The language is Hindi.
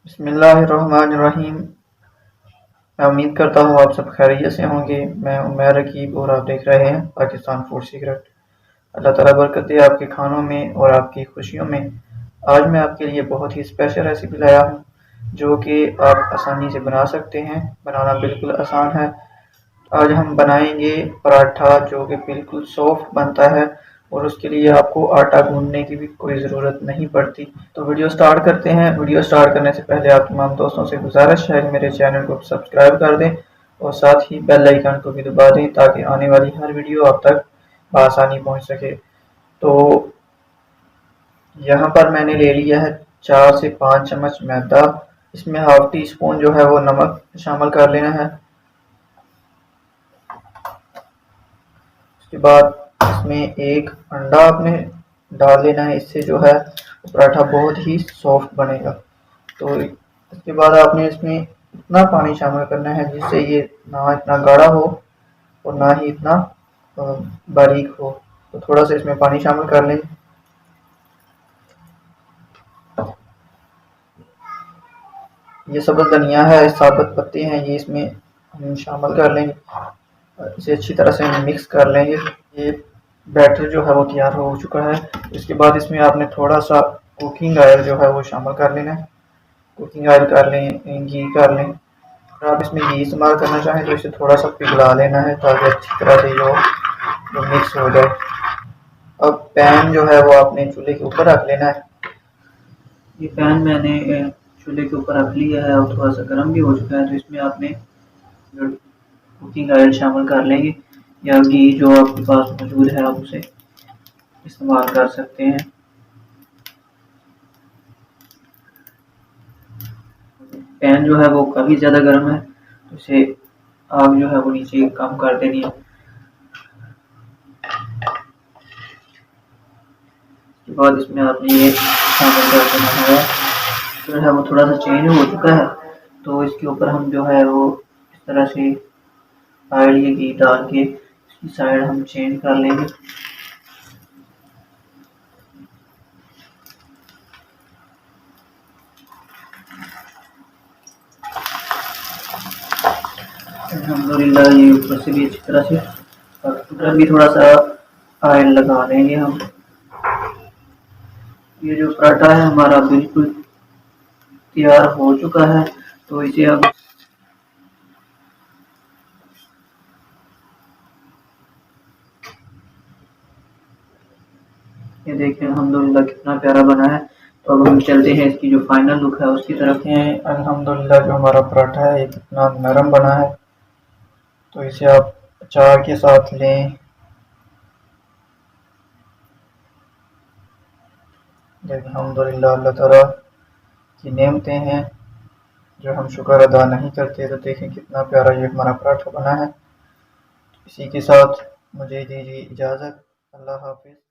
बिस्मिल्लाहिर्रहमानिर्रहीम। मैं उम्मीद करता हूँ आप सब खैरियत से होंगे। मैं उमैर रकीब और आप देख रहे हैं पाकिस्तान फूड सीक्रेट। अल्लाह ताला बरकत दे आपके खानों में और आपकी खुशियों में। आज मैं आपके लिए बहुत ही स्पेशल रेसिपी लाया हूँ जो कि आप आसानी से बना सकते हैं। बनाना बिल्कुल आसान है। आज हम बनाएंगे पराठा जो कि बिल्कुल सॉफ्ट बनता है और उसके लिए आपको आटा गूंदने की भी कोई ज़रूरत नहीं पड़ती। तो वीडियो स्टार्ट करते हैं। वीडियो स्टार्ट करने से पहले आप तमाम दोस्तों से गुजारिश है कि मेरे चैनल को सब्सक्राइब कर दें और साथ ही बेल आइकन को भी दबा दें ताकि आने वाली हर वीडियो आप तक बआसानी पहुंच सके। तो यहाँ पर मैंने ले लिया है 4 से 5 चम्मच मैदा। इसमें हाफ टी स्पून जो है वो नमक शामिल कर लेना है। उसके बाद इसमें एक अंडा आपने डाल लेना है। इससे जो है पराठा बहुत ही सॉफ्ट बनेगा। तो इसके बाद आपने इसमें इतना पानी शामिल करना है जिससे ये ना इतना गाढ़ा हो और ना ही इतना बारीक हो। तो थोड़ा सा इसमें पानी शामिल कर लें। ये सब्ज़ धनिया है, साबुत पत्ते हैं, ये इसमें हम शामिल कर लेंगे। इसे अच्छी तरह से मिक्स कर लेंगे। ये बैटर जो है वो तैयार हो चुका है। इसके बाद इसमें आपने थोड़ा सा कुकिंग ऑयल जो है वो शामिल कर लेना है। कुकिंग ऑयल कर लें, घी कर लें। अगर आप इसमें घी इस्तेमाल करना चाहें तो इसे थोड़ा सा पिघला लेना है ताकि अच्छी तरह से जो मिक्स हो जाए। अब पैन जो है वो आपने चूल्हे के ऊपर रख लेना है। ये पैन मैंने चूल्हे के ऊपर रख लिया है और थोड़ा सा गर्म भी हो चुका है। तो इसमें आपने कुकिंग ऑयल शामिल कर लेंगे या घी जो आपके पास मौजूद है आप उसे इस्तेमाल कर सकते हैं। पैन जो है वो काफ़ी ज़्यादा गर्म है तो इसे आग जो है वो नीचे कम कर देनी है। उसके बाद इसमें आपने ये शामिल कर देना है। जो है वो थोड़ा सा चेंज हो चुका है तो इसके ऊपर हम जो है वो इस तरह से ऑयल या घी डाल के इसकी साइड हम चेंज कर लेंगे। अल्हम्दुलिल्लाह ये ऊपर से भी अच्छी तरह से और उधर भी थोड़ा सा ऑयल लगा लेंगे हम। ये जो पराठा है हमारा बिल्कुल तैयार हो चुका है। तो इसे अब ये देखें अल्हम्दुलिल्लाह कितना प्यारा बना है। तो अब हम चलते हैं इसकी जो फाइनल लुक है उसकी तरफ। अल्हम्दुलिल्लाह जो हमारा पराठा है ये कितना नरम बना है। तो इसे आप अचार के साथ लें। अल्हम्दुलिल्लाह अल्लाह ताला की नेमतें हैं जो हम शुक्र अदा नहीं करते। तो देखें कितना प्यारा ये हमारा पराठा बना है। इसी के साथ मुझे दीजिए इजाज़त। अल्लाह हाफिज़।